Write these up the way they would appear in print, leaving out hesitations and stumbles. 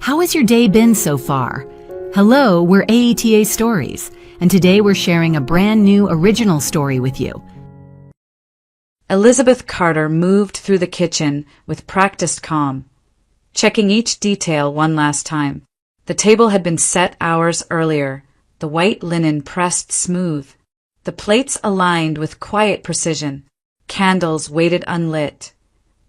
How has your day been so far? Hello, we're AETA Stories, and today we're sharing a brand new original story with you. Elizabeth Carter moved through the kitchen with practiced calm, checking each detail one last time. The table had been set hours earlier, the white linen pressed smooth, the plates aligned with quiet precision, candles waited unlit,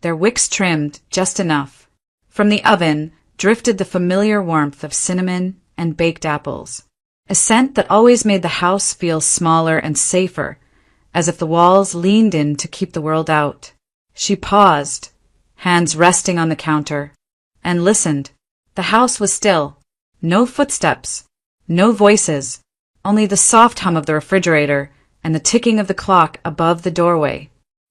their wicks trimmed just enough. From the oven drifted the familiar warmth of cinnamon and baked apples, a scent that always made the house feel smaller and safer, as if the walls leaned in to keep the world out. She paused, hands resting on the counter, and listened. The house was still. No footsteps, no voices, only the soft hum of the refrigerator and the ticking of the clock above the doorway,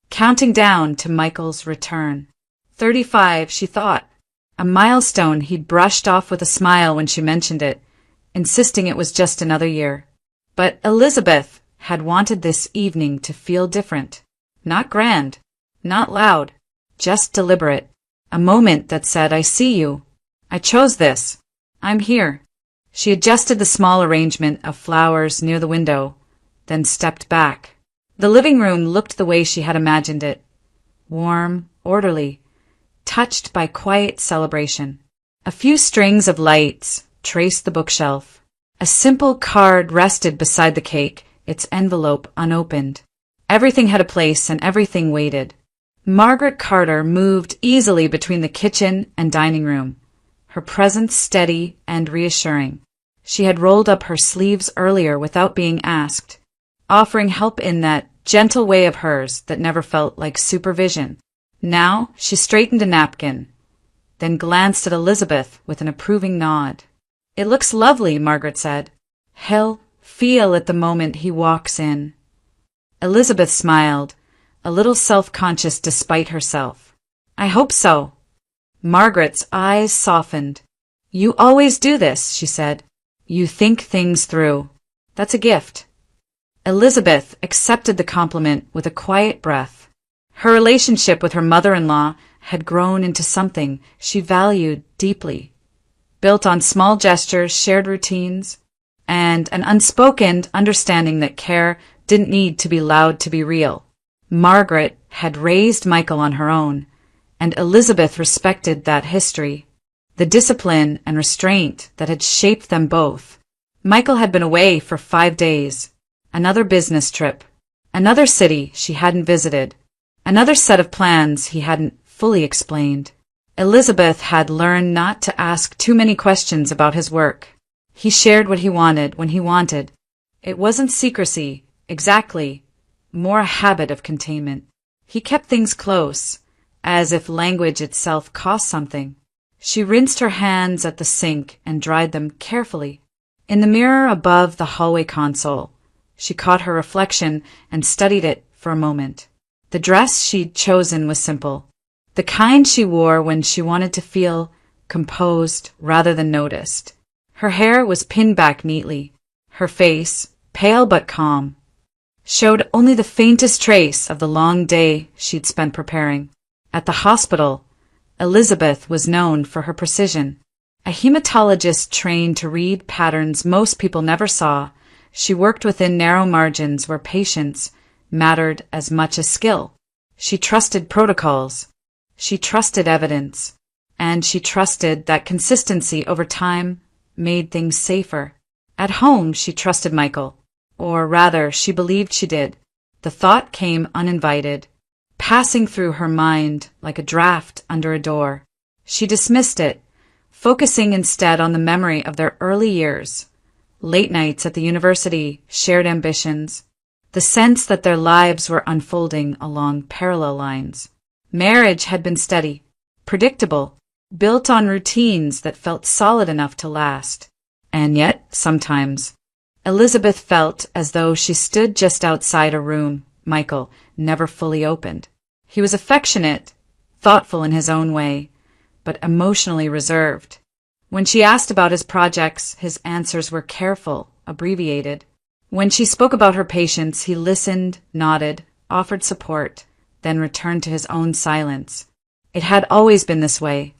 counting down to Michael's return. 35, she thought. A milestone he'd brushed off with a smile when she mentioned it, insisting it was just another year. But Elizabeth had wanted this evening to feel different. Not grand, not loud, just deliberate. A moment that said, I see you. I chose this. I'm here. She adjusted the small arrangement of flowers near the window, then stepped back. The living room looked the way she had imagined it. Warm, orderly, touched by quiet celebration. A few strings of lights traced the bookshelf. A simple card rested beside the cake, its envelope unopened. Everything had a place and everything waited. Margaret Carter moved easily between the kitchen and dining room, her presence steady and reassuring. She had rolled up her sleeves earlier without being asked, offering help in that gentle way of hers that never felt like supervision. Now she straightened a napkin, then glanced at Elizabeth with an approving nod. It looks lovely, Margaret said. He'll feel it the moment he walks in. Elizabeth smiled, a little self-conscious despite herself. I hope so. Margaret's eyes softened. You always do this, she said. You think things through. That's a gift. Elizabeth accepted the compliment with a quiet breath. Her relationship with her mother-in-law had grown into something she valued deeply, built on small gestures, shared routines, and an unspoken understanding that care didn't need to be loud to be real. Margaret had raised Michael on her own, and Elizabeth respected that history, the discipline and restraint that had shaped them both. Michael had been away for 5 days, another business trip, another city she hadn't visited, another set of plans he hadn't fully explained. Elizabeth had learned not to ask too many questions about his work. He shared what he wanted when he wanted. It wasn't secrecy, exactly, more a habit of containment. He kept things close, as if language itself cost something. She rinsed her hands at the sink and dried them carefully. In the mirror above the hallway console, she caught her reflection and studied it for a moment. The dress she'd chosen was simple, the kind she wore when she wanted to feel composed rather than noticed. Her hair was pinned back neatly. Her face, pale but calm, showed only the faintest trace of the long day she'd spent preparing. At the hospital, Elizabeth was known for her precision. A hematologist trained to read patterns most people never saw, she worked within narrow margins where patience mattered as much as skill. She trusted protocols. She trusted evidence. And she trusted that consistency over time made things safer. At home, she trusted Michael. Or rather, she believed she did. The thought came uninvited, passing through her mind like a draft under a door. She dismissed it, focusing instead on the memory of their early years, late nights at the university, shared ambitions, the sense that their lives were unfolding along parallel lines. Marriage had been steady, predictable, built on routines that felt solid enough to last. And yet, sometimes, Elizabeth felt as though she stood just outside a room Michael never fully opened. He was affectionate, thoughtful in his own way, but emotionally reserved. When she asked about his projects, his answers were careful, abbreviated. When she spoke about her patients, he listened, nodded, offered support, then returned to his own silence. It had always been this way.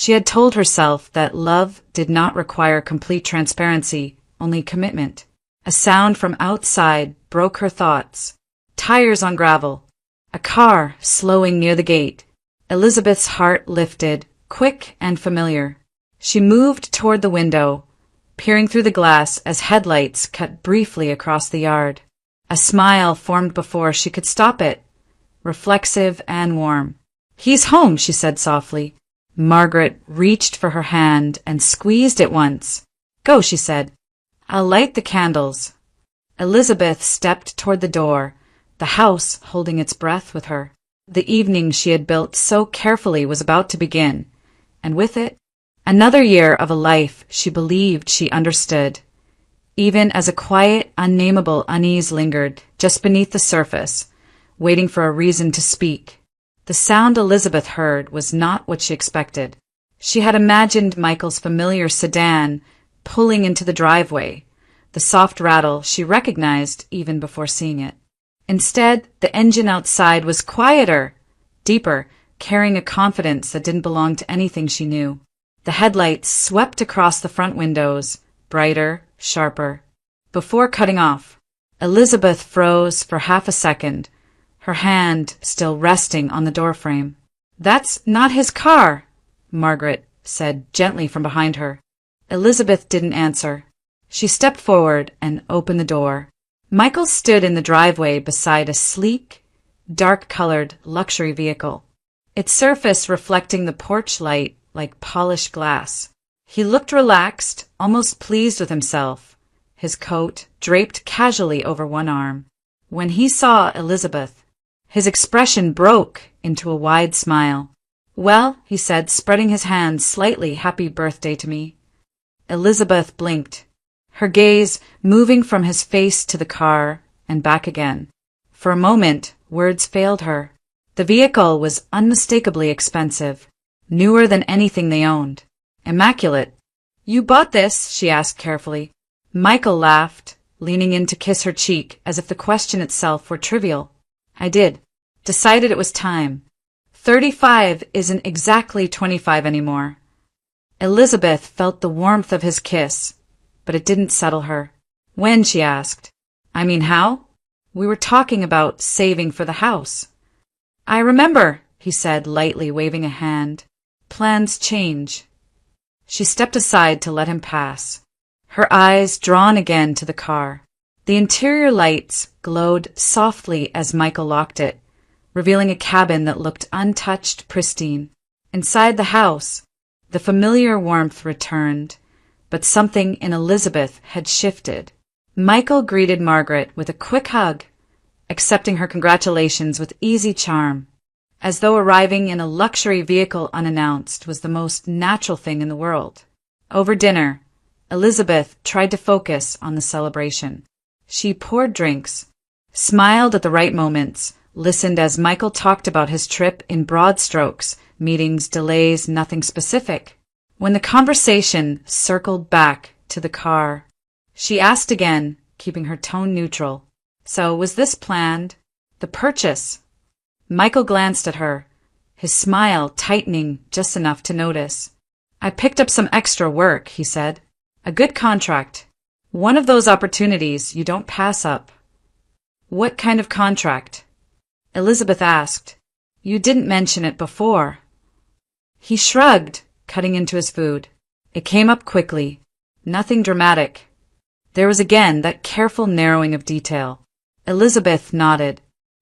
She had told herself that love did not require complete transparency, only commitment. A sound from outside broke her thoughts. Tires on gravel. A car slowing near the gate. Elizabeth's heart lifted, quick and familiar. She moved toward the window, peering through the glass as headlights cut briefly across the yard. A smile formed before she could stop it, reflexive and warm. "He's home," she said softly. Margaret reached for her hand and squeezed it once. "Go," she said. "I'll light the candles." Elizabeth stepped toward the door, the house holding its breath with her. The evening she had built so carefully was about to begin, and with it, another year of a life she believed she understood, even as a quiet, unnameable unease lingered just beneath the surface, waiting for a reason to speak. The sound Elizabeth heard was not what she expected. She had imagined Michael's familiar sedan pulling into the driveway, the soft rattle she recognized even before seeing it. Instead, the engine outside was quieter, deeper, carrying a confidence that didn't belong to anything she knew. The headlights swept across the front windows, brighter, sharper. Before cutting off, Elizabeth froze for half a second, her hand still resting on the doorframe. "That's not his car," Margaret said gently from behind her. Elizabeth didn't answer. She stepped forward and opened the door. Michael stood in the driveway beside a sleek, dark-colored luxury vehicle, its surface reflecting the porch light like polished glass. He looked relaxed, almost pleased with himself, his coat draped casually over one arm. When he saw Elizabeth, his expression broke into a wide smile. "Well," he said, spreading his hands slightly, "happy birthday to me." Elizabeth blinked, her gaze moving from his face to the car and back again. For a moment, words failed her. The vehicle was unmistakably expensive, newer than anything they owned, immaculate. "You bought this?" she asked carefully. Michael laughed, leaning in to kiss her cheek as if the question itself were trivial. "I did. Decided it was time. 35 isn't exactly 25 anymore." Elizabeth felt the warmth of his kiss, but it didn't settle her. "When?" she asked. "I mean, how? We were talking about saving for the house." "I remember," he said, lightly waving a hand. "Plans change." She stepped aside to let him pass, her eyes drawn again to the car. The interior lights glowed softly as Michael locked it, revealing a cabin that looked untouched, pristine. Inside the house, the familiar warmth returned, but something in Elizabeth had shifted. Michael greeted Margaret with a quick hug, accepting her congratulations with easy charm, as though arriving in a luxury vehicle unannounced was the most natural thing in the world. Over dinner, Elizabeth tried to focus on the celebration. She poured drinks, smiled at the right moments, listened as Michael talked about his trip in broad strokes, meetings, delays, nothing specific. When the conversation circled back to the car, she asked again, keeping her tone neutral. "So, was this planned? The purchase?" Michael glanced at her, his smile tightening just enough to notice. "I picked up some extra work," he said. "A good contract. One of those opportunities you don't pass up." "What kind of contract?" Elizabeth asked. "You didn't mention it before." He shrugged, cutting into his food. It came up quickly. Nothing dramatic. There was again that careful narrowing of detail. Elizabeth nodded,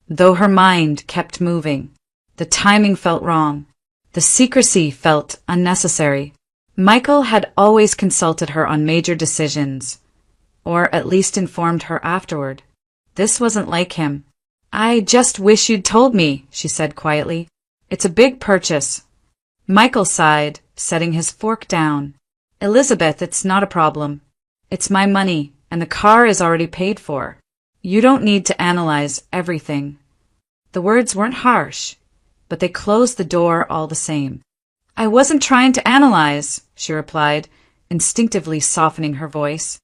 though her mind kept moving. The timing felt wrong. The secrecy felt unnecessary. Michael had always consulted her on major decisions, or at least informed her afterward. This wasn't like him. "I just wish you'd told me," she said quietly. "It's a big purchase." Michael sighed, setting his fork down. "Elizabeth, it's not a problem. It's my money, and the car is already paid for. You don't need to analyze everything." The words weren't harsh, but they closed the door all the same. "I wasn't trying to analyze," she replied, instinctively softening her voice.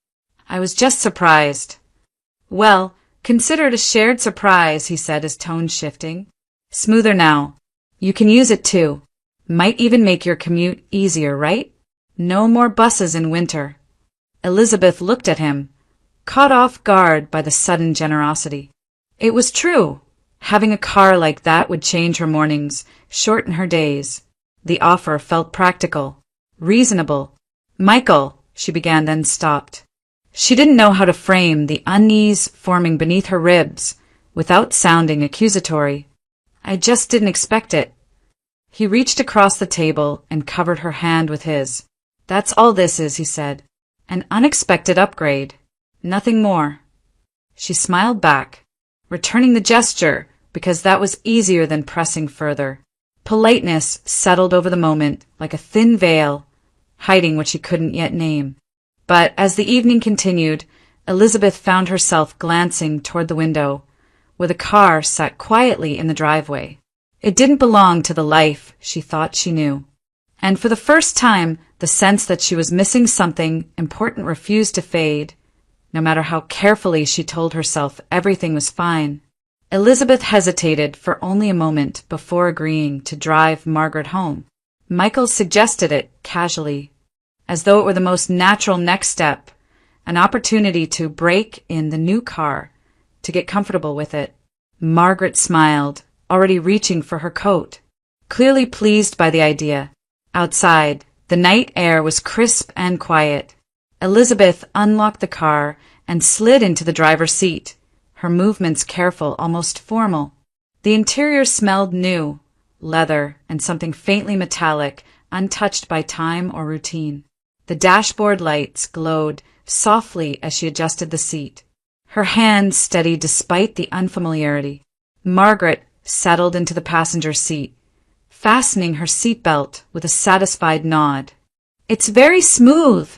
"I was just surprised." "Well, consider it a shared surprise," he said, his tone shifting. "Smoother now. You can use it too." Might even make your commute easier, right? No more buses in winter. Elizabeth looked at him, caught off guard by the sudden generosity. It was true. Having a car like that would change her mornings, shorten her days. The offer felt practical, reasonable. Michael, she began, then stopped. She didn't know how to frame the unease forming beneath her ribs without sounding accusatory. I just didn't expect it. He reached across the table and covered her hand with his. That's all this is, he said. An unexpected upgrade. Nothing more. She smiled back, returning the gesture because that was easier than pressing further. Politeness settled over the moment like a thin veil, hiding what she couldn't yet name. But as the evening continued, Elizabeth found herself glancing toward the window, where the car sat quietly in the driveway. It didn't belong to the life she thought she knew. And for the first time, the sense that she was missing something important refused to fade, no matter how carefully she told herself everything was fine. Elizabeth hesitated for only a moment before agreeing to drive Margaret home. Michael suggested it casually, as though it were the most natural next step, an opportunity to break in the new car, to get comfortable with it. Margaret smiled, already reaching for her coat, clearly pleased by the idea. Outside, the night air was crisp and quiet. Elizabeth unlocked the car and slid into the driver's seat, her movements careful, almost formal. The interior smelled new, leather and something faintly metallic, untouched by time or routine. The dashboard lights glowed softly as she adjusted the seat, her hand steady despite the unfamiliarity. Margaret settled into the passenger seat, fastening her seatbelt with a satisfied nod. It's very smooth,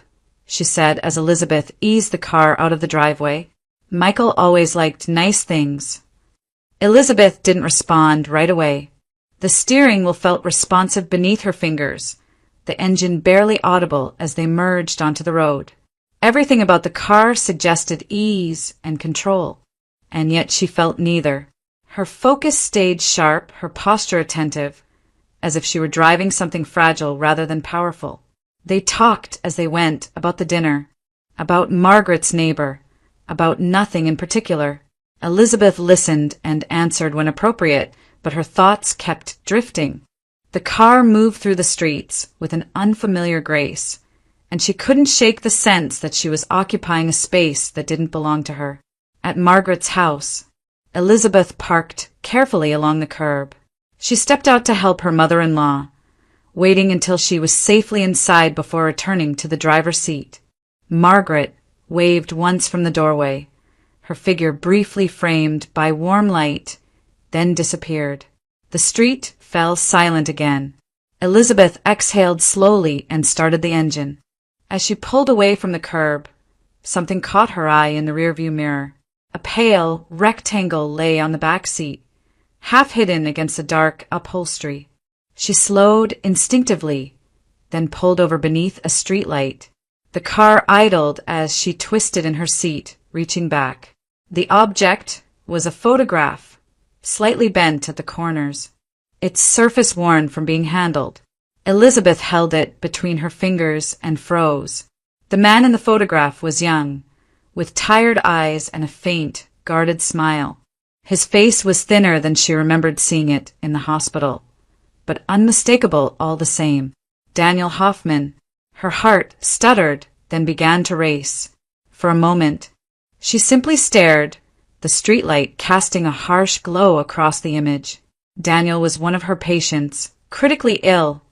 she said as Elizabeth eased the car out of the driveway. Michael always liked nice things. Elizabeth didn't respond right away. The steering wheel felt responsive beneath her fingers, the engine barely audible as they merged onto the road. Everything about the car suggested ease and control, and yet she felt neither. Her focus stayed sharp, her posture attentive, as if she were driving something fragile rather than powerful. They talked as they went about the dinner, about Margaret's neighbor, about nothing in particular. Elizabeth listened and answered when appropriate, but her thoughts kept drifting. The car moved through the streets with an unfamiliar grace, and she couldn't shake the sense that she was occupying a space that didn't belong to her. At Margaret's house, Elizabeth parked carefully along the curb. She stepped out to help her mother-in-law, waiting until she was safely inside before returning to the driver's seat. Margaret waved once from the doorway, her figure briefly framed by warm light, then disappeared. The street fell silent again. Elizabeth exhaled slowly and started the engine. As she pulled away from the curb, something caught her eye in the rearview mirror. A pale rectangle lay on the back seat, half hidden against the dark upholstery. She slowed instinctively, then pulled over beneath a streetlight. The car idled as she twisted in her seat, reaching back. The object was a photograph, slightly bent at the corners, its surface worn from being handled. Elizabeth held it between her fingers and froze. The man in the photograph was young, with tired eyes and a faint, guarded smile. His face was thinner than she remembered seeing it in the hospital, but unmistakable all the same. Daniel Hoffman. Her heart stuttered, then began to race. For a moment, she simply stared, the streetlight casting a harsh glow across the image. Daniel was one of her patients, critically ill,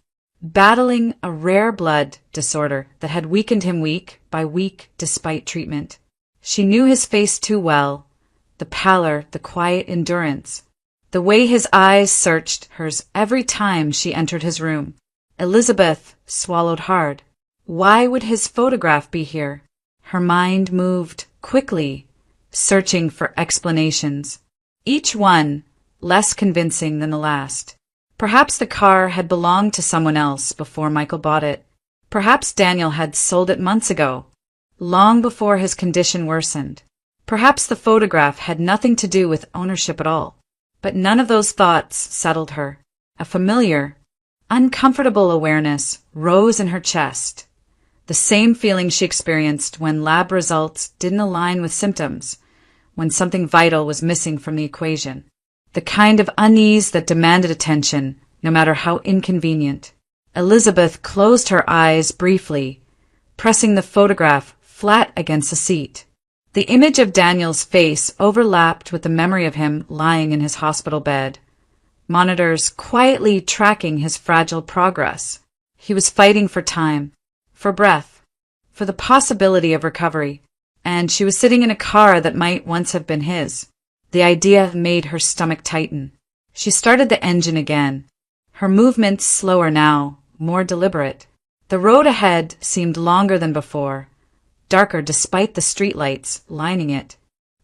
battling a rare blood disorder that had weakened him week by week despite treatment. She knew his face too well, the pallor, the quiet endurance, the way his eyes searched hers every time she entered his room. Elizabeth swallowed hard. Why would his photograph be here? Her mind moved quickly, searching for explanations, each one less convincing than the last. Perhaps the car had belonged to someone else before Michael bought it. Perhaps Daniel had sold it months ago, long before his condition worsened. Perhaps the photograph had nothing to do with ownership at all. But none of those thoughts settled her. A familiar, Uncomfortable awareness rose in her chest. The same feeling she experienced when lab results didn't align with symptoms, when something vital was missing from the equation. The kind of unease that demanded attention, no matter how inconvenient. Elizabeth closed her eyes briefly, pressing the photograph flat against the seat. The image of Daniel's face overlapped with the memory of him lying in his hospital bed, monitors quietly tracking his fragile progress. He was fighting for time, for breath, for the possibility of recovery, and she was sitting in a car that might once have been his. The idea made her stomach tighten. She started the engine again, her movements slower now, more deliberate. The road ahead seemed longer than before, darker despite the streetlights lining it.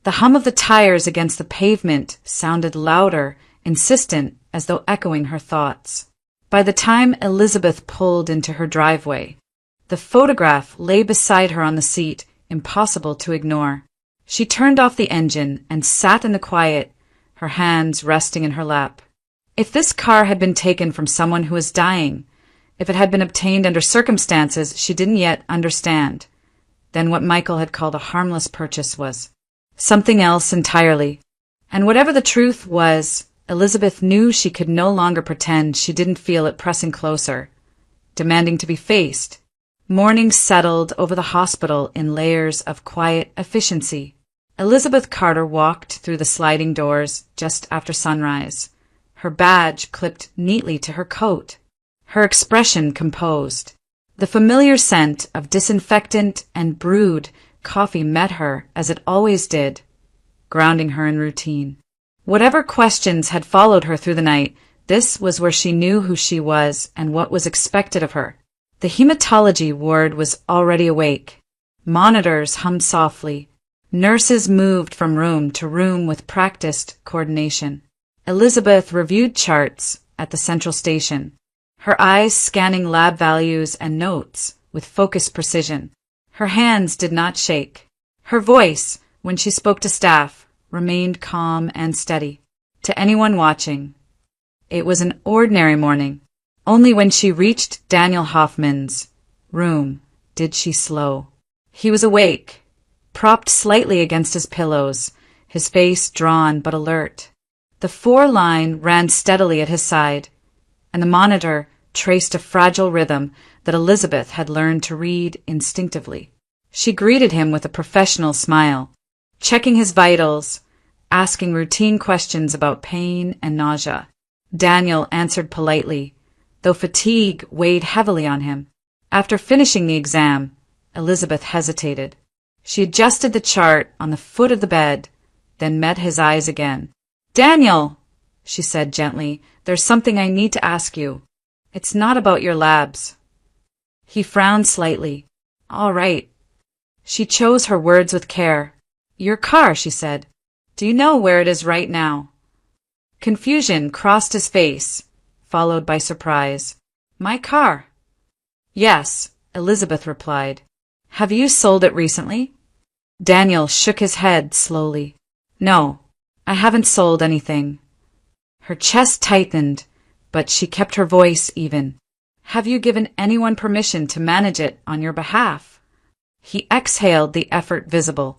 The hum of the tires against the pavement sounded louder, insistent, as though echoing her thoughts. By the time Elizabeth pulled into her driveway, the photograph lay beside her on the seat, impossible to ignore. She turned off the engine and sat in the quiet, her hands resting in her lap. If this car had been taken from someone who was dying, if it had been obtained under circumstances she didn't yet understand, then what Michael had called a harmless purchase was something else entirely. And whatever the truth was, Elizabeth knew she could no longer pretend she didn't feel it pressing closer, demanding to be faced. Morning settled over the hospital in layers of quiet efficiency. Elizabeth Carter walked through the sliding doors just after sunrise, her badge clipped neatly to her coat, her expression composed. The familiar scent of disinfectant and brewed coffee met her as it always did, grounding her in routine. Whatever questions had followed her through the night, this was where she knew who she was and what was expected of her. The hematology ward was already awake. Monitors hummed softly. Nurses moved from room to room with practiced coordination. Elizabeth reviewed charts at the central station, her eyes scanning lab values and notes with focused precision. Her hands did not shake. Her voice, when she spoke to staff, remained calm and steady. To anyone watching, it was an ordinary morning. Only when she reached Daniel Hoffman's room did she slow. He was awake, propped slightly against his pillows, his face drawn but alert. The 4-line ran steadily at his side, and the monitor traced a fragile rhythm that Elizabeth had learned to read instinctively. She greeted him with a professional smile, checking his vitals, asking routine questions about pain and nausea. Daniel answered politely, though fatigue weighed heavily on him. After finishing the exam, Elizabeth hesitated. She adjusted the chart on the foot of the bed, then met his eyes again. "Daniel," she said gently, "there's something I need to ask you. It's not about your labs." He frowned slightly. "All right." She chose her words with care. "Your car," she said. "Do you know where it is right now?" Confusion crossed his face, followed by surprise. "My car?" "Yes," Elizabeth replied. "Have you sold it recently?" Daniel shook his head slowly. "No, I haven't sold anything." Her chest tightened, but she kept her voice even. "Have you given anyone permission to manage it on your behalf?" He exhaled, the effort visible.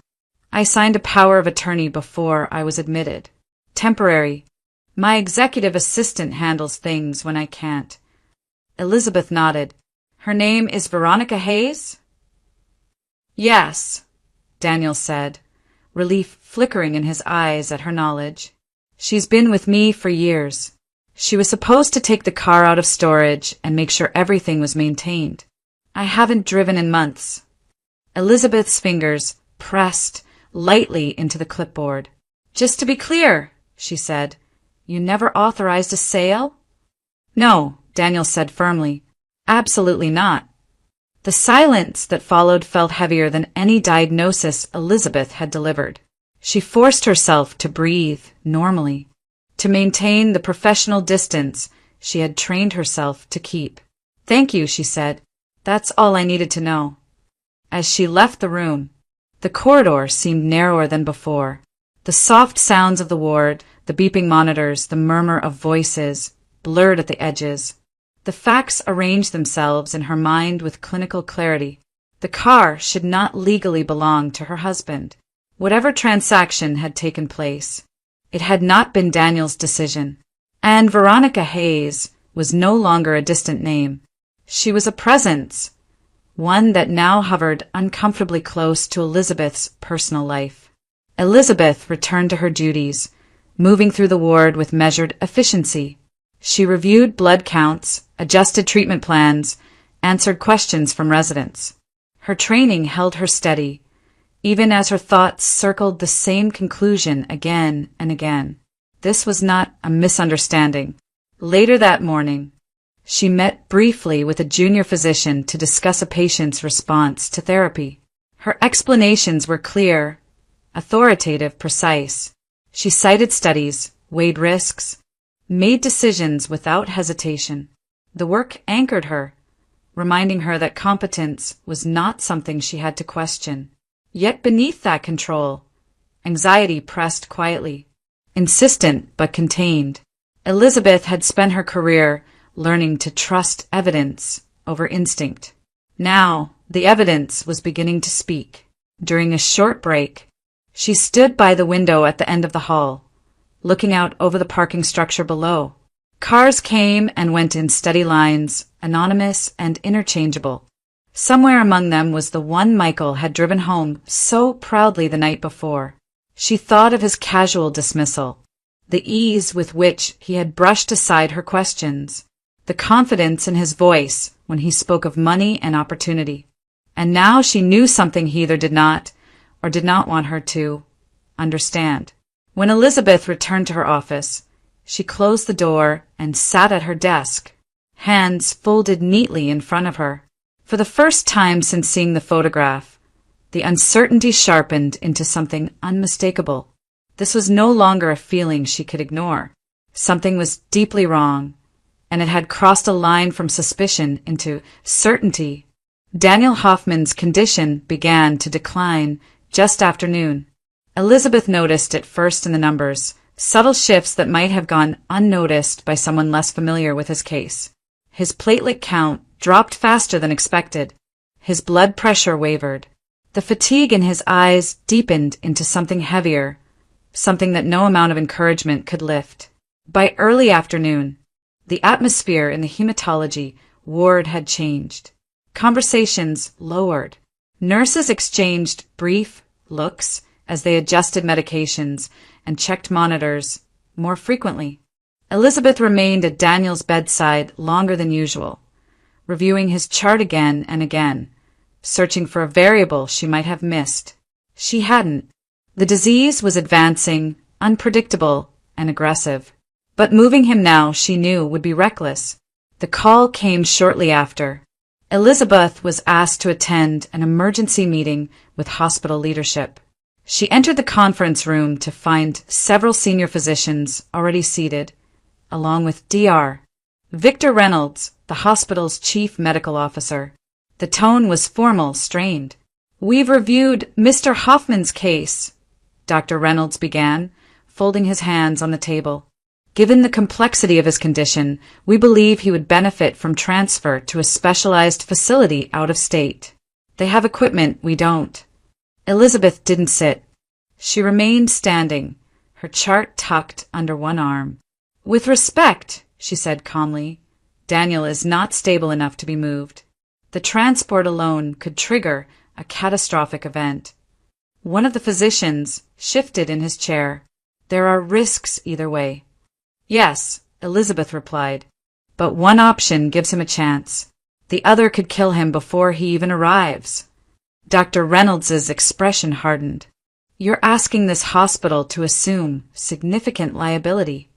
"I signed a power of attorney before I was admitted. Temporary. My executive assistant handles things when I can't." Elizabeth nodded. "Her name is Veronica Hayes?" "Yes," Daniel said, relief flickering in his eyes at her knowledge. "She's been with me for years. She was supposed to take the car out of storage and make sure everything was maintained. I haven't driven in months." Elizabeth's fingers pressed lightly into the clipboard. "Just to be clear," she said, "you never authorized a sale?" "No," Daniel said firmly. "Absolutely not." The silence that followed felt heavier than any diagnosis Elizabeth had delivered. She forced herself to breathe normally, to maintain the professional distance she had trained herself to keep. "Thank you," she said. "That's all I needed to know." As she left the room, the corridor seemed narrower than before. The soft sounds of the ward, the beeping monitors, the murmur of voices, blurred at the edges. The facts arranged themselves in her mind with clinical clarity. The car should not legally belong to her husband. Whatever transaction had taken place, it had not been Daniel's decision. And Veronica Hayes was no longer a distant name. She was a presence, one that now hovered uncomfortably close to Elizabeth's personal life. Elizabeth returned to her duties, moving through the ward with measured efficiency. She reviewed blood counts, adjusted treatment plans, answered questions from residents. Her training held her steady, even as her thoughts circled the same conclusion again and again. This was not a misunderstanding. Later that morning, she met briefly with a junior physician to discuss a patient's response to therapy. Her explanations were clear, authoritative, precise. She cited studies, weighed risks, made decisions without hesitation. The work anchored her, reminding her that competence was not something she had to question. Yet beneath that control, anxiety pressed quietly, insistent but contained. Elizabeth had spent her career learning to trust evidence over instinct. Now, the evidence was beginning to speak. During a short break, she stood by the window at the end of the hall, looking out over the parking structure below. Cars came and went in steady lines, anonymous and interchangeable. Somewhere among them was the one Michael had driven home so proudly the night before. She thought of his casual dismissal, the ease with which he had brushed aside her questions, the confidence in his voice when he spoke of money and opportunity. And now she knew something he either did not or did not want her to understand. When Elizabeth returned to her office, she closed the door and sat at her desk, hands folded neatly in front of her. For the first time since seeing the photograph, the uncertainty sharpened into something unmistakable. This was no longer a feeling she could ignore. Something was deeply wrong, and it had crossed a line from suspicion into certainty. Daniel Hoffman's condition began to decline just after noon. Elizabeth noticed it first in the numbers, subtle shifts that might have gone unnoticed by someone less familiar with his case. His platelet count dropped faster than expected. His blood pressure wavered. The fatigue in his eyes deepened into something heavier, something that no amount of encouragement could lift. By early afternoon, the atmosphere in the hematology ward had changed. Conversations lowered. Nurses exchanged brief looks as they adjusted medications and checked monitors more frequently. Elizabeth remained at Daniel's bedside longer than usual, reviewing his chart again and again, searching for a variable she might have missed. She hadn't. The disease was advancing, unpredictable and aggressive. But moving him now, she knew, would be reckless. The call came shortly after. Elizabeth was asked to attend an emergency meeting with hospital leadership. She entered the conference room to find several senior physicians already seated, along with Dr. Victor Reynolds, the hospital's chief medical officer. The tone was formal, strained. "We've reviewed Mr. Hoffman's case," Dr. Reynolds began, folding his hands on the table. "Given the complexity of his condition, we believe he would benefit from transfer to a specialized facility out of state. They have equipment we don't." Elizabeth didn't sit. She remained standing, her chart tucked under one arm. "With respect," she said calmly, "Daniel is not stable enough to be moved. The transport alone could trigger a catastrophic event." One of the physicians shifted in his chair. "There are risks either way." "Yes," Elizabeth replied, "but one option gives him a chance. The other could kill him before he even arrives." Dr. Reynolds's expression hardened. "You're asking this hospital to assume significant liability."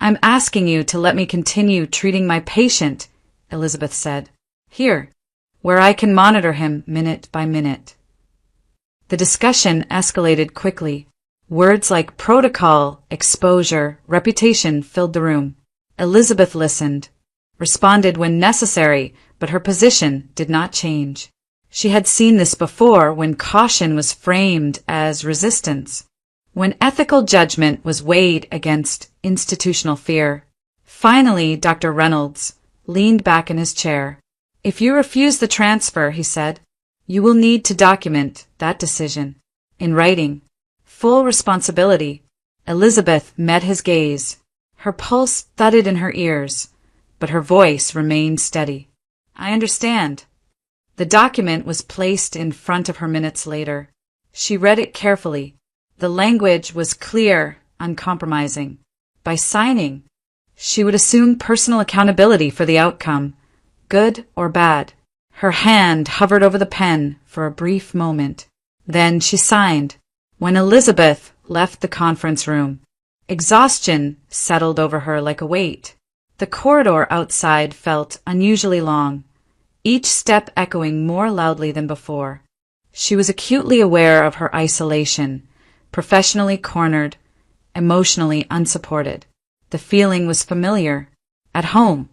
"I'm asking you to let me continue treating my patient," Elizabeth said. "Here, where I can monitor him minute by minute." The discussion escalated quickly. Words like protocol, exposure, reputation filled the room. Elizabeth listened, responded when necessary, but her position did not change. She had seen this before when caution was framed as resistance, when ethical judgment was weighed against institutional fear. Finally, Dr. Reynolds leaned back in his chair. "If you refuse the transfer," he said, "you will need to document that decision. In writing. Full responsibility." Elizabeth met his gaze. Her pulse thudded in her ears, but her voice remained steady. "I understand." The document was placed in front of her minutes later. She read it carefully. The language was clear, uncompromising. By signing, she would assume personal accountability for the outcome, good or bad. Her hand hovered over the pen for a brief moment. Then she signed. When Elizabeth left the conference room, exhaustion settled over her like a weight. The corridor outside felt unusually long, each step echoing more loudly than before. She was acutely aware of her isolation, professionally cornered, emotionally unsupported. The feeling was familiar. At home,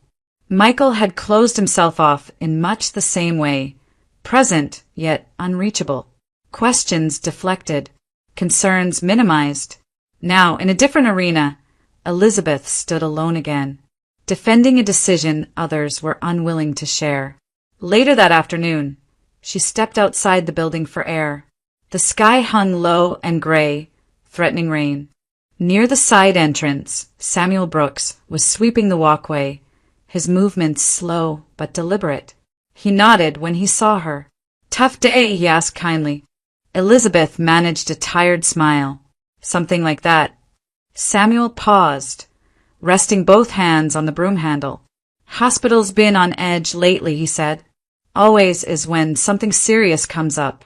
Michael had closed himself off in much the same way, present yet unreachable. Questions deflected, concerns minimized. Now, in a different arena, Elizabeth stood alone again, defending a decision others were unwilling to share. Later that afternoon, she stepped outside the building for air. The sky hung low and gray, threatening rain. Near the side entrance, Samuel Brooks was sweeping the walkway, his movements slow but deliberate. He nodded when he saw her. "Tough day?" he asked kindly. Elizabeth managed a tired smile. "Something like that." Samuel paused, resting both hands on the broom handle. "Hospital's been on edge lately," he said. "Always is when something serious comes up."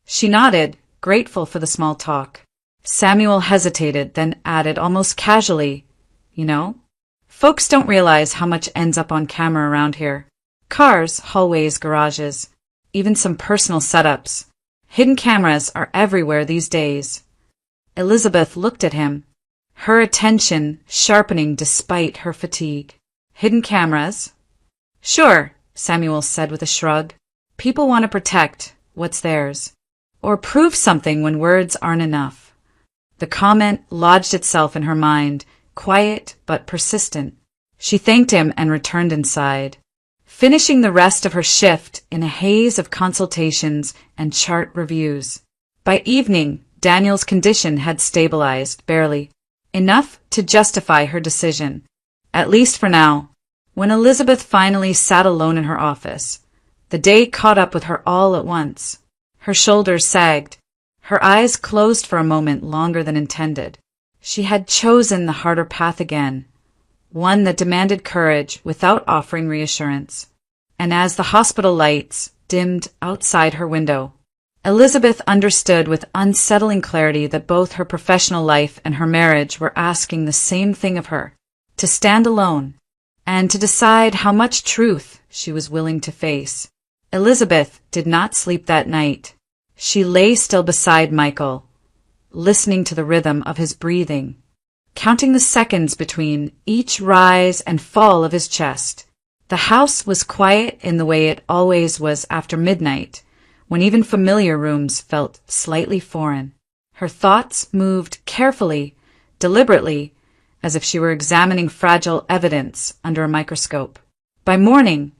She nodded, grateful for the small talk. Samuel hesitated, then added almost casually, "You know, folks don't realize how much ends up on camera around here. Cars, hallways, garages, even some personal setups. Hidden cameras are everywhere these days." Elizabeth looked at him, her attention sharpening despite her fatigue. "Hidden cameras?" "Sure," Samuel said with a shrug. "People want to protect what's theirs, or prove something when words aren't enough." The comment lodged itself in her mind, quiet but persistent. She thanked him and returned inside, finishing the rest of her shift in a haze of consultations and chart reviews. By evening, Daniel's condition had stabilized, barely, enough to justify her decision, at least for now. When Elizabeth finally sat alone in her office, the day caught up with her all at once. Her shoulders sagged. Her eyes closed for a moment longer than intended. She had chosen the harder path again, one that demanded courage without offering reassurance. And as the hospital lights dimmed outside her window, Elizabeth understood with unsettling clarity that both her professional life and her marriage were asking the same thing of her: to stand alone, and to decide how much truth she was willing to face. Elizabeth did not sleep that night. She lay still beside Michael, listening to the rhythm of his breathing, counting the seconds between each rise and fall of his chest. The house was quiet in the way it always was after midnight, when even familiar rooms felt slightly foreign. Her thoughts moved carefully, deliberately, as if she were examining fragile evidence under a microscope. By morning,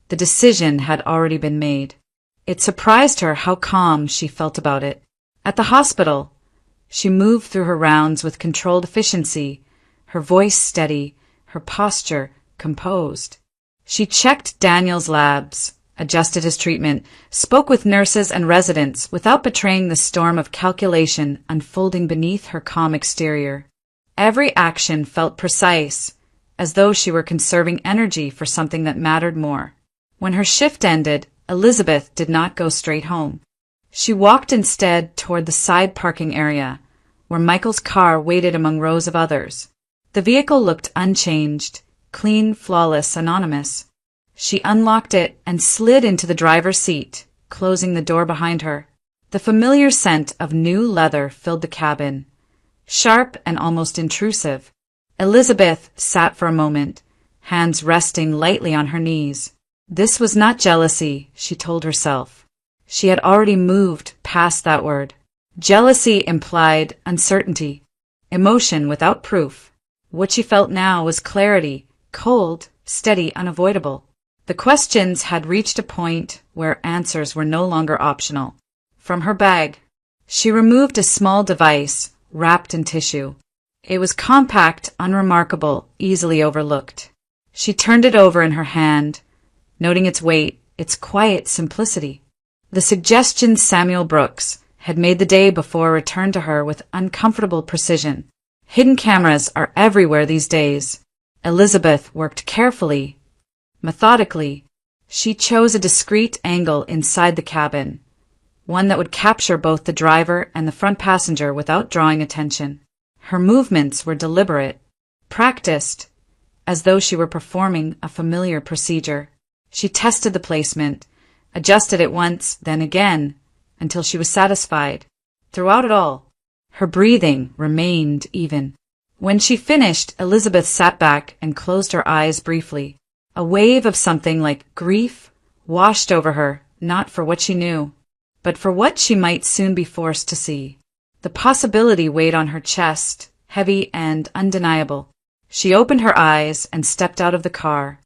the decision had already been made. It surprised her how calm she felt about it. At the hospital, she moved through her rounds with controlled efficiency, her voice steady, her posture composed. She checked Daniel's labs, adjusted his treatment, spoke with nurses and residents without betraying the storm of calculation unfolding beneath her calm exterior. Every action felt precise, as though she were conserving energy for something that mattered more. When her shift ended, Elizabeth did not go straight home. She walked instead toward the side parking area, where Michael's car waited among rows of others. The vehicle looked unchanged, clean, flawless, anonymous. She unlocked it and slid into the driver's seat, closing the door behind her. The familiar scent of new leather filled the cabin, sharp and almost intrusive. Elizabeth sat for a moment, hands resting lightly on her knees. This was not jealousy, she told herself. She had already moved past that word. Jealousy implied uncertainty, emotion without proof. What she felt now was clarity, cold steady, unavoidable. The questions had reached a point where answers were no longer optional. From her bag, she removed a small device wrapped in tissue. It was compact, unremarkable, easily overlooked. She turned it over in her hand, noting its weight, its quiet simplicity. The suggestion Samuel Brooks had made the day before returned to her with uncomfortable precision. Hidden cameras are everywhere these days. Elizabeth worked carefully, methodically. She chose a discreet angle inside the cabin, one that would capture both the driver and the front passenger without drawing attention. Her movements were deliberate, practiced, as though she were performing a familiar procedure. She tested the placement, adjusted it once, then again, until she was satisfied. Throughout it all, her breathing remained even. When she finished, Elizabeth sat back and closed her eyes briefly. A wave of something like grief washed over her, not for what she knew, but for what she might soon be forced to see. The possibility weighed on her chest, heavy and undeniable. She opened her eyes and stepped out of the car,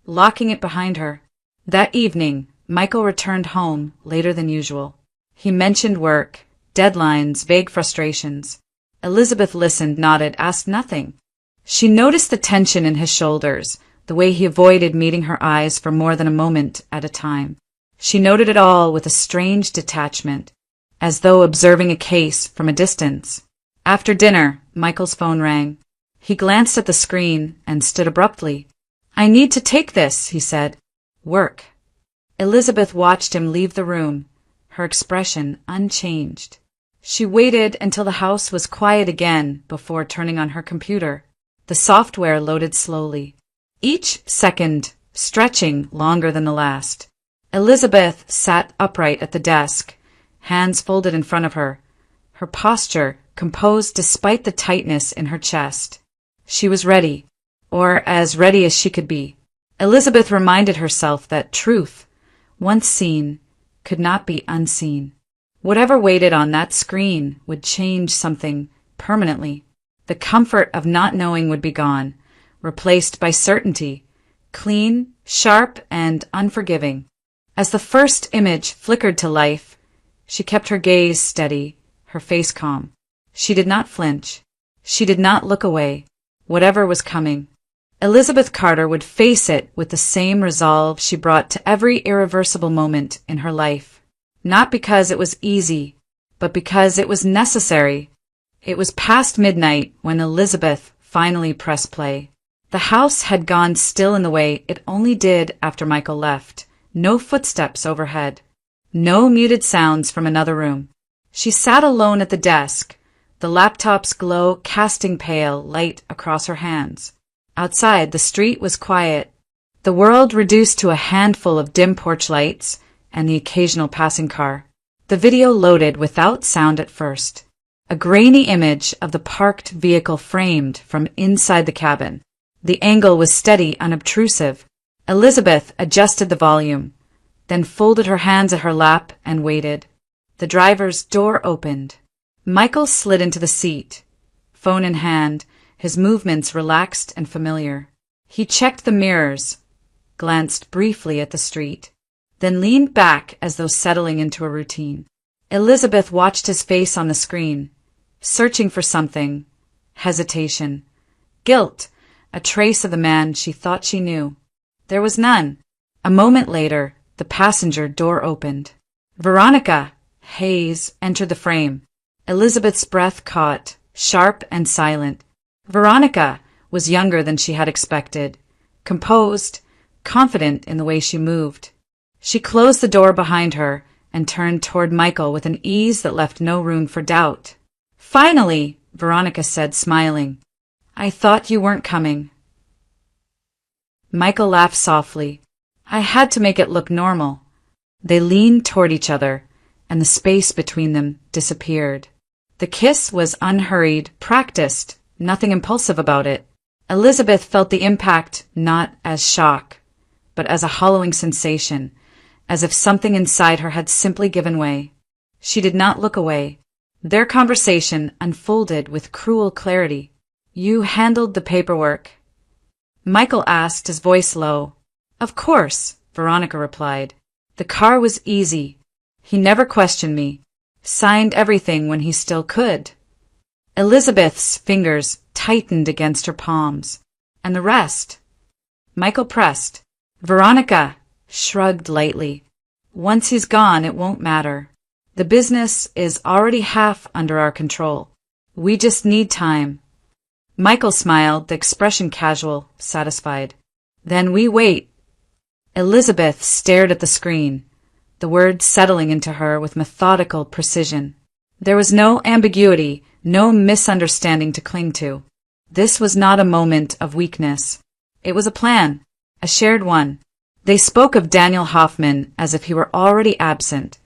locking it behind her. That evening, Michael returned home later than usual. He mentioned work, deadlines, vague frustrations. Elizabeth listened, nodded, asked nothing. She noticed the tension in his shoulders, the way he avoided meeting her eyes for more than a moment at a time. She noted it all with a strange detachment, as though observing a case from a distance. After dinner, Michael's phone rang. He glanced at the screen and stood abruptly. "I need to take this," he said. "Work." Elizabeth watched him leave the room, her expression unchanged. She waited until the house was quiet again before turning on her computer. The software loaded slowly, each second stretching longer than the last. Elizabeth sat upright at the desk, hands folded in front of her, her posture composed despite the tightness in her chest. She was ready, or as ready as she could be. Elizabeth reminded herself that truth, once seen, could not be unseen. Whatever waited on that screen would change something permanently. The comfort of not knowing would be gone, replaced by certainty, clean, sharp, and unforgiving. As the first image flickered to life, she kept her gaze steady, her face calm. She did not flinch. She did not look away. Whatever was coming, Elizabeth Carter would face it with the same resolve she brought to every irreversible moment in her life. Not because it was easy, but because it was necessary. It was past midnight when Elizabeth finally pressed play. The house had gone still in the way it only did after Michael left. No footsteps overhead. No muted sounds from another room. She sat alone at the desk, the laptop's glow casting pale light across her hands. Outside, the street was quiet, the world reduced to a handful of dim porch lights and the occasional passing car. The video loaded without sound at first. A grainy image of the parked vehicle framed from inside the cabin. The angle was steady, unobtrusive. Elizabeth adjusted the volume, then folded her hands at her lap and waited. The driver's door opened. Michael slid into the seat, phone in hand, his movements relaxed and familiar. He checked the mirrors, glanced briefly at the street, then leaned back as though settling into a routine. Elizabeth watched his face on the screen, searching for something. Hesitation. Guilt. A trace of the man she thought she knew. There was none. A moment later, the passenger door opened. Veronica Hayes entered the frame. Elizabeth's breath caught, sharp and silent. Veronica was younger than she had expected, composed, confident in the way she moved. She closed the door behind her and turned toward Michael with an ease that left no room for doubt. "Finally," Veronica said, smiling. "I thought you weren't coming." Michael laughed softly. "I had to make it look normal." They leaned toward each other, and the space between them disappeared. The kiss was unhurried, practiced, nothing impulsive about it. Elizabeth felt the impact not as shock, but as a hollowing sensation, as if something inside her had simply given way. She did not look away. Their conversation unfolded with cruel clarity. "You handled the paperwork." Michael asked, his voice low. Of course, Veronica replied. The car was easy. He never questioned me. Signed everything when he still could. Elizabeth's fingers tightened against her palms. And the rest? Michael pressed. Veronica shrugged lightly. Once he's gone, it won't matter. The business is already half under our control. We just need time. Michael smiled, the expression casual, satisfied. Then we wait. Elizabeth stared at the screen, the words settling into her with methodical precision. There was no ambiguity, no misunderstanding to cling to. This was not a moment of weakness. It was a plan, a shared one. They spoke of Daniel Hoffman as if he were already absent,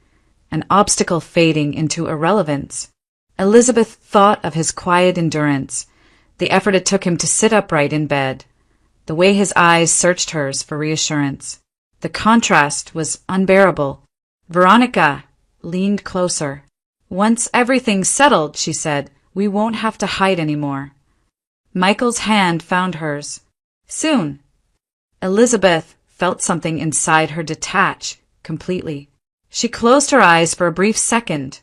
an obstacle fading into irrelevance. Elizabeth thought of his quiet endurance, the effort it took him to sit upright in bed, the way his eyes searched hers for reassurance. The contrast was unbearable. Veronica leaned closer. Once everything's settled, she said, we won't have to hide anymore. Michael's hand found hers. Soon. Elizabeth felt something inside her detach completely. She closed her eyes for a brief second,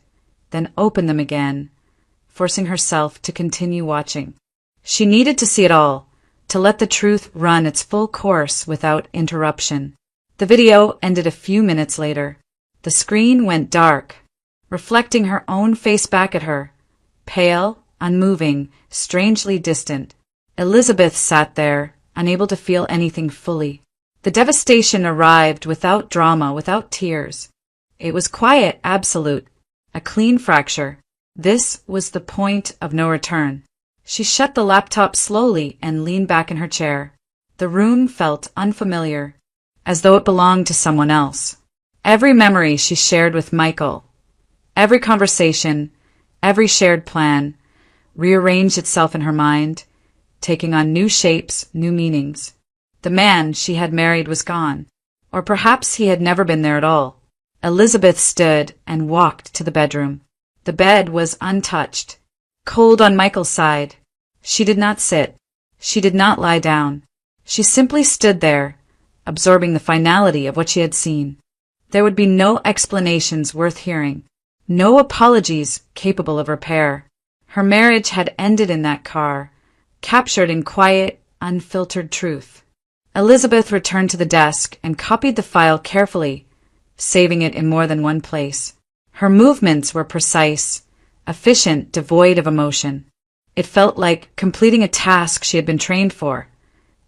then opened them again, forcing herself to continue watching. She needed to see it all, to let the truth run its full course without interruption. The video ended a few minutes later. The screen went dark, reflecting her own face back at her, pale, unmoving, strangely distant. Elizabeth sat there, unable to feel anything fully. The devastation arrived without drama, without tears. It was quiet, absolute, a clean fracture. This was the point of no return. She shut the laptop slowly and leaned back in her chair. The room felt unfamiliar, as though it belonged to someone else. Every memory she shared with Michael, every conversation, every shared plan, rearranged itself in her mind, taking on new shapes, new meanings. The man she had married was gone, or perhaps he had never been there at all. Elizabeth stood and walked to the bedroom. The bed was untouched, cold on Michael's side. She did not sit. She did not lie down. She simply stood there, absorbing the finality of what she had seen. There would be no explanations worth hearing, no apologies capable of repair. Her marriage had ended in that car, captured in quiet, unfiltered truth. Elizabeth returned to the desk and copied the file carefully, saving it in more than one place. Her movements were precise, efficient, devoid of emotion. It felt like completing a task she had been trained for,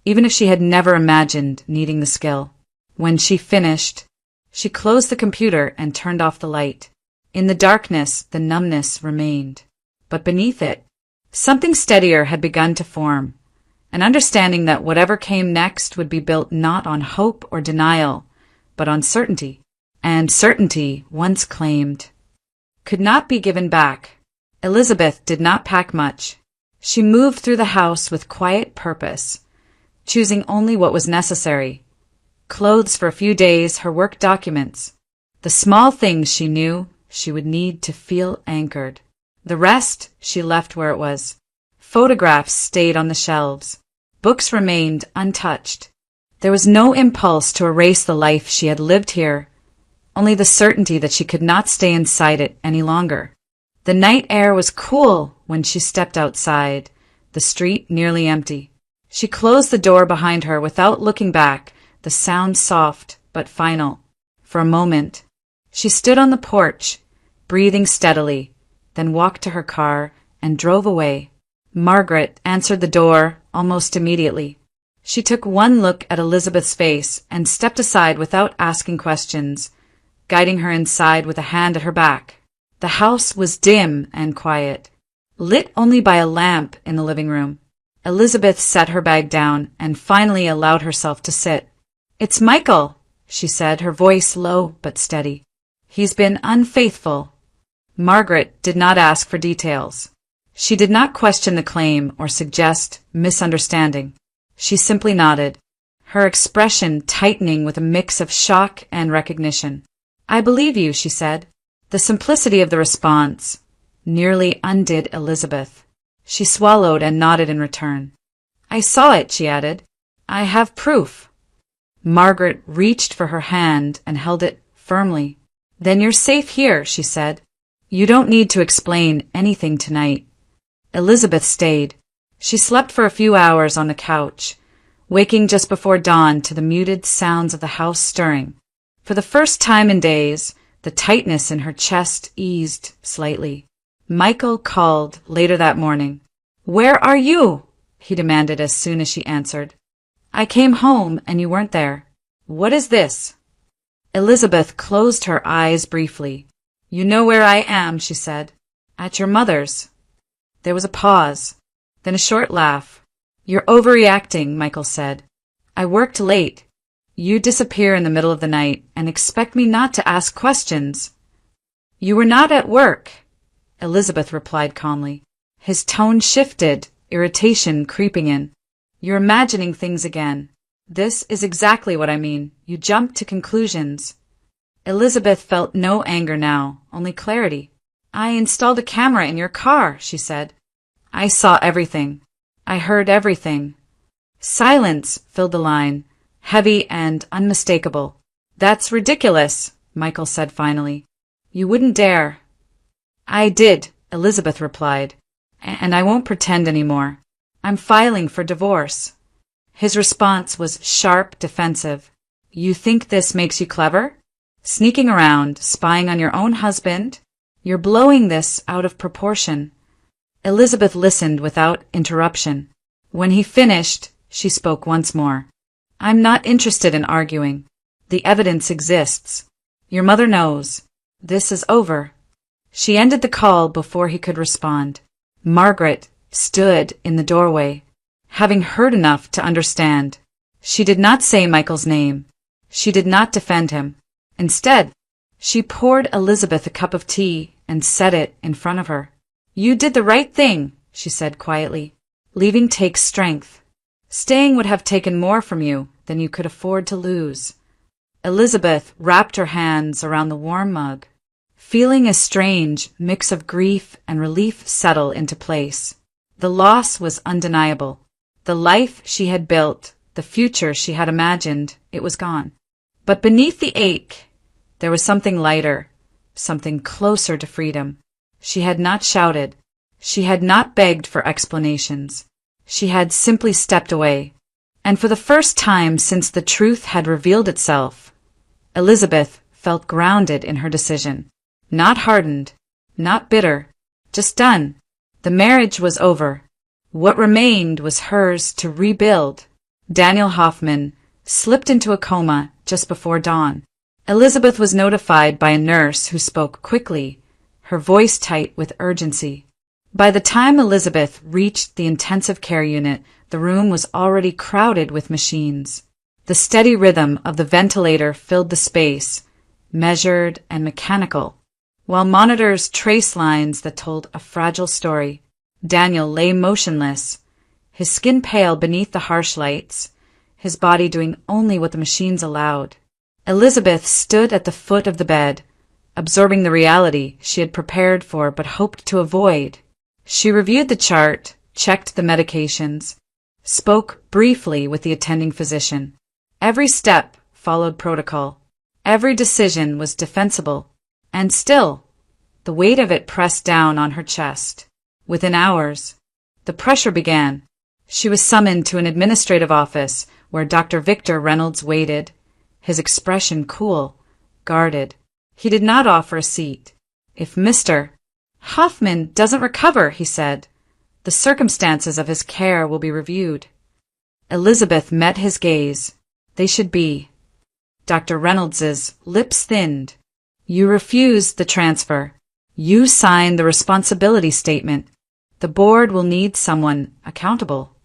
even if she had never imagined needing the skill. When she finished, she closed the computer and turned off the light. In the darkness, the numbness remained. But beneath it, something steadier had begun to form, an understanding that whatever came next would be built not on hope or denial, but on certainty. And certainty, once claimed, could not be given back. Elizabeth did not pack much. She moved through the house with quiet purpose, choosing only what was necessary. Clothes for a few days, her work documents. The small things she knew she would need to feel anchored. The rest she left where it was. Photographs stayed on the shelves. Books remained untouched. There was no impulse to erase the life she had lived here, only the certainty that she could not stay inside it any longer. The night air was cool when she stepped outside, the street nearly empty. She closed the door behind her without looking back, the sound soft but final. For a moment, she stood on the porch, breathing steadily, then walked to her car and drove away. Margaret answered the door almost immediately. She took one look at Elizabeth's face and stepped aside without asking questions, guiding her inside with a hand at her back. The house was dim and quiet, lit only by a lamp in the living room. Elizabeth set her bag down and finally allowed herself to sit. "It's Michael," she said, her voice low but steady. "He's been unfaithful." Margaret did not ask for details. She did not question the claim or suggest misunderstanding. She simply nodded, her expression tightening with a mix of shock and recognition. "I believe you," she said. The simplicity of the response nearly undid Elizabeth. She swallowed and nodded in return. "I saw it," she added. I have proof. Margaret reached for her hand and held it firmly. Then you're safe here, she said. You don't need to explain anything tonight. Elizabeth stayed. She slept for a few hours on the couch, waking just before dawn to the muted sounds of the house stirring. For the first time in days, the tightness in her chest eased slightly. Michael called later that morning. "Where are you?" he demanded as soon as she answered. "I came home and you weren't there. What is this?" Elizabeth closed her eyes briefly. "You know where I am," she said. "At your mother's." There was a pause, then a short laugh. "You're overreacting," Michael said. "I worked late. You disappear in the middle of the night and expect me not to ask questions." "You were not at work," Elizabeth replied calmly. His tone shifted, irritation creeping in. "You're imagining things again. This is exactly what I mean. You jump to conclusions." Elizabeth felt no anger now, only clarity. "I installed a camera in your car," she said. "I saw everything. I heard everything." Silence filled the line, heavy and unmistakable. "That's ridiculous," Michael said finally. "You wouldn't dare." "I did," Elizabeth replied, "and I won't pretend anymore. I'm filing for divorce." His response was sharp, defensive. "You think this makes you clever? Sneaking around, spying on your own husband? You're blowing this out of proportion." Elizabeth listened without interruption. When he finished, she spoke once more. "I'm not interested in arguing. The evidence exists. Your mother knows. This is over." She ended the call before he could respond. Margaret stood in the doorway, having heard enough to understand. She did not say Michael's name. She did not defend him. Instead, she poured Elizabeth a cup of tea and set it in front of her. "You did the right thing," she said quietly. "Leaving takes strength. Staying would have taken more from you than you could afford to lose." Elizabeth wrapped her hands around the warm mug, feeling a strange mix of grief and relief settle into place. The loss was undeniable. The life she had built, the future she had imagined, it was gone. But beneath the ache, there was something lighter, something closer to freedom. She had not shouted. She had not begged for explanations. She had simply stepped away. And for the first time since the truth had revealed itself, Elizabeth felt grounded in her decision. Not hardened, not bitter, just done. The marriage was over. What remained was hers to rebuild. Daniel Hoffman slipped into a coma just before dawn. Elizabeth was notified by a nurse who spoke quickly, her voice tight with urgency. By the time Elizabeth reached the intensive care unit, the room was already crowded with machines. The steady rhythm of the ventilator filled the space, measured and mechanical, while monitors traced lines that told a fragile story. Daniel lay motionless, his skin pale beneath the harsh lights, his body doing only what the machines allowed. Elizabeth stood at the foot of the bed, absorbing the reality she had prepared for but hoped to avoid. She reviewed the chart, checked the medications, spoke briefly with the attending physician. Every step followed protocol. Every decision was defensible. And still, the weight of it pressed down on her chest. Within hours, the pressure began. She was summoned to an administrative office where Dr. Victor Reynolds waited, his expression cool, guarded. He did not offer a seat. "If Mr. Hoffman doesn't recover," he said, "the circumstances of his care will be reviewed." Elizabeth met his gaze. They should be. Dr. Reynolds's lips thinned. "You refused the transfer. You signed the responsibility statement. The board will need someone accountable."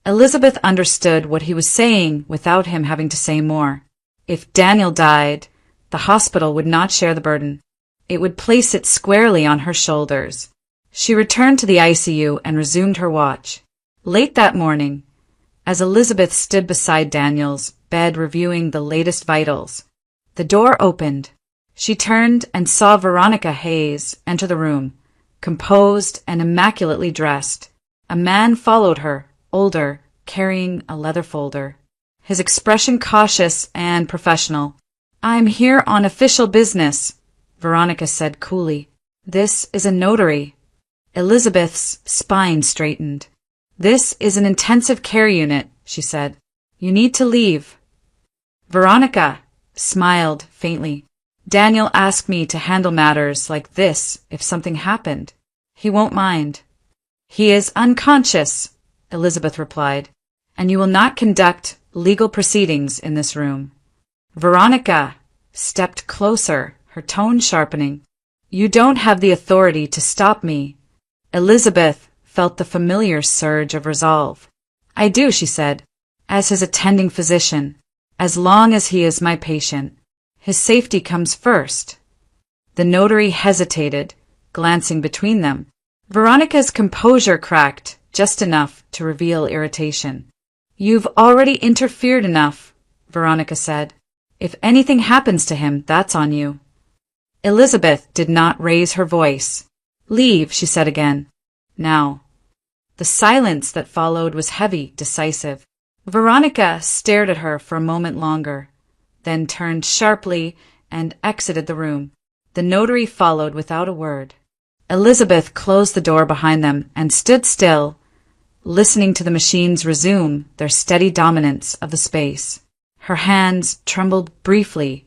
Elizabeth understood what he was saying without him having to say more. If Daniel died, the hospital would not share the burden. It would place it squarely on her shoulders. She returned to the ICU and resumed her watch. Late that morning, as Elizabeth stood beside Daniel's bed reviewing the latest vitals, the door opened. She turned and saw Veronica Hayes enter the room, composed and immaculately dressed. A man followed her, older, carrying a leather folder. his expression cautious and professional. "I'm here on official business," Veronica said coolly. "This is a notary." Elizabeth's spine straightened. "This is an intensive care unit," she said. "You need to leave." Veronica smiled faintly. "Daniel asked me to handle matters like this if something happened. He won't mind." "He is unconscious," Elizabeth replied, "and you will not conduct legal proceedings in this room." Veronica stepped closer, her tone sharpening. "You don't have the authority to stop me." Elizabeth felt the familiar surge of resolve. "I do," she said, "as his attending physician, as long as he is my patient. His safety comes first." The notary hesitated, glancing between them. Veronica's composure cracked just enough to reveal irritation. "You've already interfered enough," Veronica said. "If anything happens to him, that's on you." Elizabeth did not raise her voice. "Leave," she said again. "Now." The silence that followed was heavy, decisive. Veronica stared at her for a moment longer, then turned sharply and exited the room. The notary followed without a word. Elizabeth closed the door behind them and stood still, listening to the machines resume their steady dominance of the space. Her hands trembled briefly,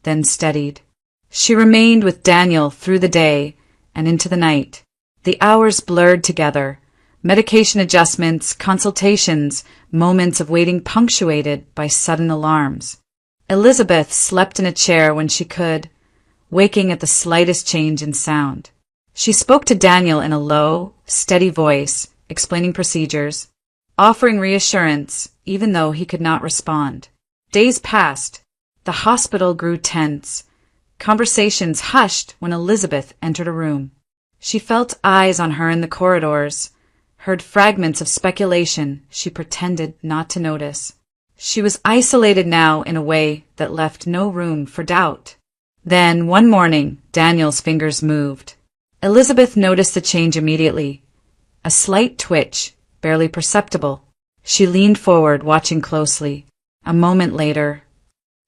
then steadied. She remained with Daniel through the day and into the night. The hours blurred together. Medication adjustments, consultations, moments of waiting punctuated by sudden alarms. Elizabeth slept in a chair when she could, waking at the slightest change in sound. She spoke to Daniel in a low, steady voice, explaining procedures, offering reassurance even though he could not respond. Days passed. The hospital grew tense. Conversations hushed when Elizabeth entered a room. She felt eyes on her in the corridors, heard fragments of speculation she pretended not to notice. She was isolated now in a way that left no room for doubt. Then, one morning, Daniel's fingers moved. Elizabeth noticed the change immediately. A slight twitch, barely perceptible. She leaned forward, watching closely. A moment later,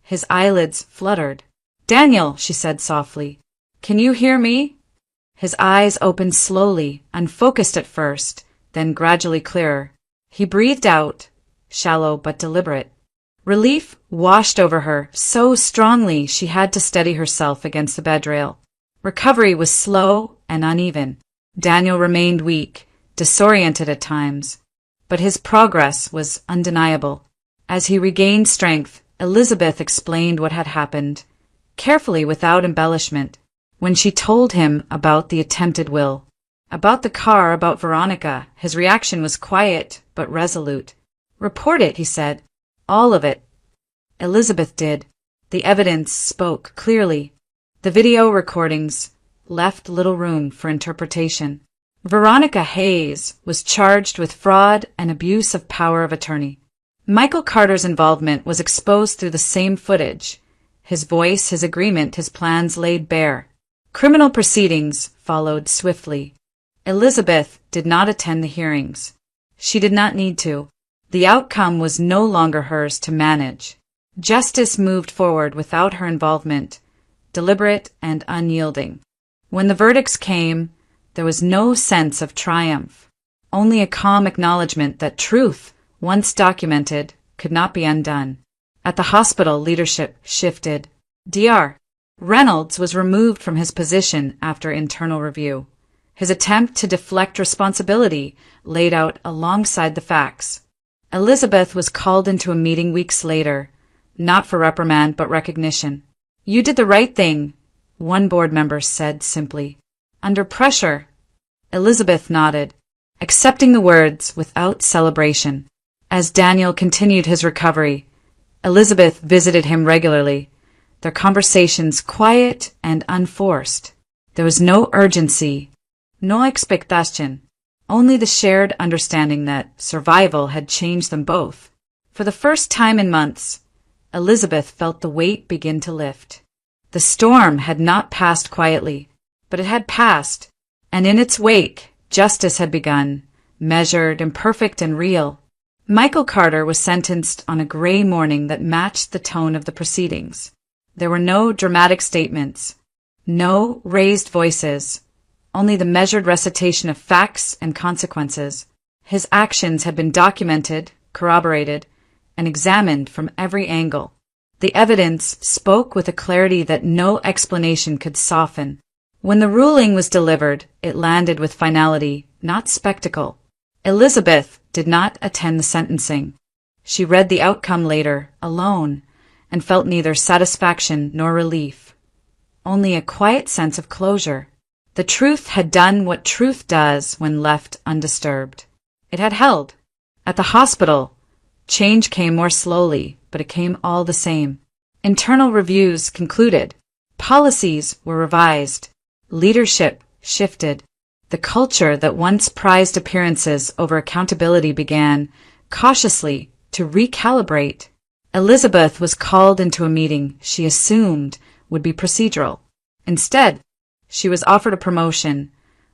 his eyelids fluttered. "Daniel," she said softly, "can you hear me?" His eyes opened slowly, unfocused at first, then gradually clearer. He breathed out, shallow but deliberate. Relief washed over her so strongly she had to steady herself against the bedrail. Recovery was slow and uneven. Daniel remained weak, disoriented at times, but his progress was undeniable. As he regained strength, Elizabeth explained what had happened, carefully without embellishment. When she told him about the attempted will, about the car, about Veronica, his reaction was quiet but resolute. "Report it," he said. "All of it." Elizabeth did. The evidence spoke clearly. The video recordings left little room for interpretation. Veronica Hayes was charged with fraud and abuse of power of attorney. Michael Carter's involvement was exposed through the same footage. His voice, his agreement, his plans laid bare. Criminal proceedings followed swiftly. Elizabeth did not attend the hearings. She did not need to. The outcome was no longer hers to manage. Justice moved forward without her involvement, deliberate and unyielding. When the verdicts came, there was no sense of triumph, only a calm acknowledgement that truth, once documented, could not be undone. At the hospital, leadership shifted. Dr. Reynolds was removed from his position after internal review. His attempt to deflect responsibility laid out alongside the facts. Elizabeth was called into a meeting weeks later, not for reprimand but recognition. "You did the right thing," one board member said simply. Under pressure, Elizabeth nodded, accepting the words without celebration. As Daniel continued his recovery, Elizabeth visited him regularly, their conversations quiet and unforced. There was no urgency, no expectation, only the shared understanding that survival had changed them both. For the first time in months, Elizabeth felt the weight begin to lift. The storm had not passed quietly, but it had passed, and in its wake, justice had begun, measured, imperfect, and real. Michael Carter was sentenced on a gray morning that matched the tone of the proceedings. There were no dramatic statements, no raised voices, only the measured recitation of facts and consequences. His actions had been documented, corroborated, and examined from every angle. The evidence spoke with a clarity that no explanation could soften. When the ruling was delivered, it landed with finality, not spectacle. Elizabeth did not attend the sentencing. She read the outcome later, alone, and felt neither satisfaction nor relief. Only a quiet sense of closure. The truth had done what truth does when left undisturbed. It had held. At the hospital, change came more slowly, but it came all the same. Internal reviews concluded. Policies were revised. Leadership shifted. The culture that once prized appearances over accountability began, cautiously, to recalibrate. Elizabeth was called into a meeting she assumed would be procedural. Instead, she was offered a promotion,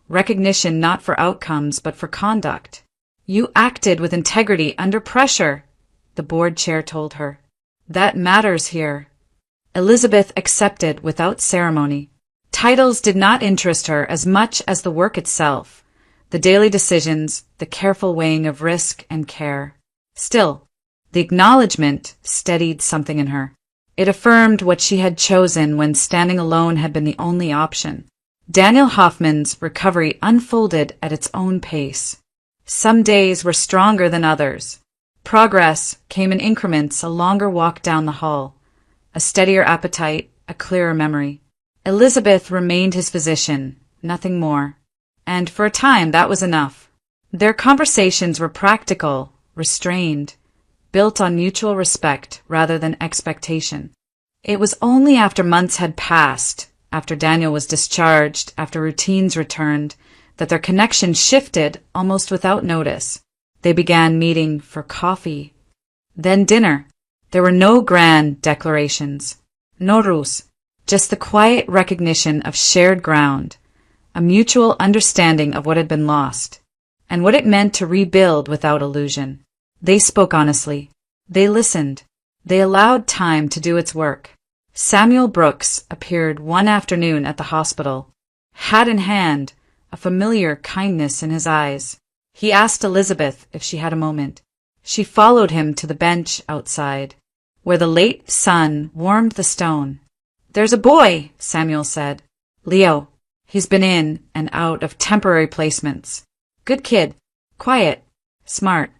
recognition not for outcomes but for conduct. "You acted with integrity under pressure," the board chair told her. "That matters here." Elizabeth accepted without ceremony. Titles did not interest her as much as the work itself, the daily decisions, the careful weighing of risk and care. Still, the acknowledgement steadied something in her. It affirmed what she had chosen when standing alone had been the only option. Daniel Hoffman's recovery unfolded at its own pace. Some days were stronger than others. Progress came in increments, a longer walk down the hall, a steadier appetite, a clearer memory. Elizabeth remained his physician, nothing more. And for a time that was enough. Their conversations were practical, restrained, built on mutual respect rather than expectation. It was only after months had passed, after Daniel was discharged, after routines returned, that their connection shifted almost without notice. They began meeting for coffee, then dinner. There were no grand declarations, no rules, just the quiet recognition of shared ground, a mutual understanding of what had been lost, and what it meant to rebuild without illusion. They spoke honestly. They listened. They allowed time to do its work. Samuel Brooks appeared one afternoon at the hospital, hat in hand, a familiar kindness in his eyes. He asked Elizabeth if she had a moment. She followed him to the bench outside, where the late sun warmed the stone. "There's a boy," Samuel said. "Leo. He's been in and out of temporary placements. Good kid. Quiet. Smart."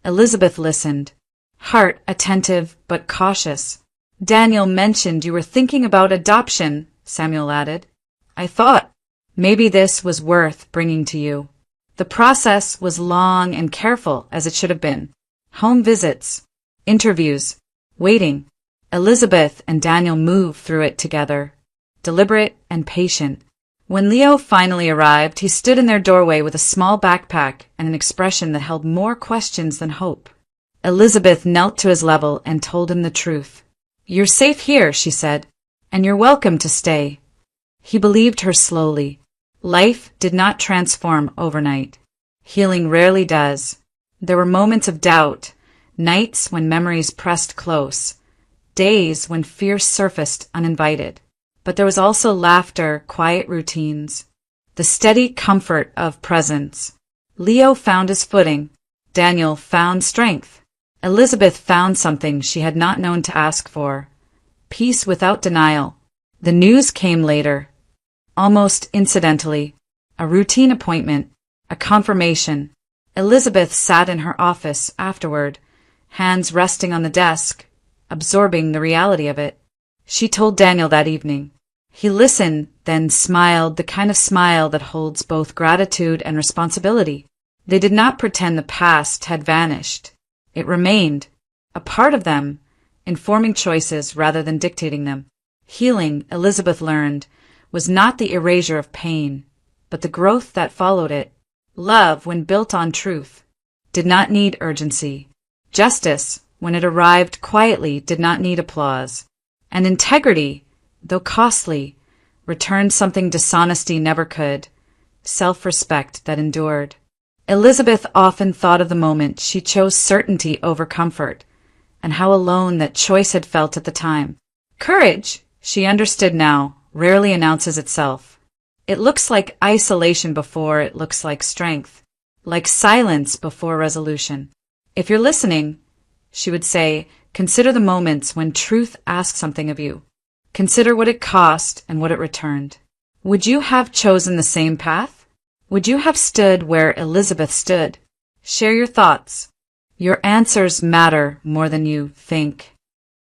Elizabeth listened, heart attentive but cautious. "Daniel mentioned you were thinking about adoption," Samuel added. "I thought maybe this was worth bringing to you." The process was long and careful, as it should have been. Home visits, interviews, waiting. Elizabeth and Daniel moved through it together, deliberate and patient. When Leo finally arrived, he stood in their doorway with a small backpack and an expression that held more questions than hope. Elizabeth knelt to his level and told him the truth. "You're safe here," she said, "and you're welcome to stay." He believed her slowly. Life did not transform overnight. Healing rarely does. There were moments of doubt, nights when memories pressed close, days when fear surfaced uninvited. But there was also laughter, quiet routines, the steady comfort of presence. Leo found his footing. Daniel found strength. Elizabeth found something she had not known to ask for. Peace without denial. The news came later, almost incidentally. A routine appointment, a confirmation. Elizabeth sat in her office afterward, hands resting on the desk, absorbing the reality of it. She told Daniel that evening. He listened, then smiled, the kind of smile that holds both gratitude and responsibility. They did not pretend the past had vanished. It remained, a part of them, informing choices rather than dictating them. Healing, Elizabeth learned, was not the erasure of pain, but the growth that followed it. Love, when built on truth, did not need urgency. Justice, when it arrived quietly, did not need applause. And integrity, though costly, returned something dishonesty never could, self-respect that endured. Elizabeth often thought of the moment she chose certainty over comfort, and how alone that choice had felt at the time. Courage, she understood now, rarely announces itself. It looks like isolation before it looks like strength, like silence before resolution. If you're listening, she would say, consider the moments when truth asks something of you. Consider what it cost and what it returned. Would you have chosen the same path? Would you have stood where Elizabeth stood? Share your thoughts. Your answers matter more than you think.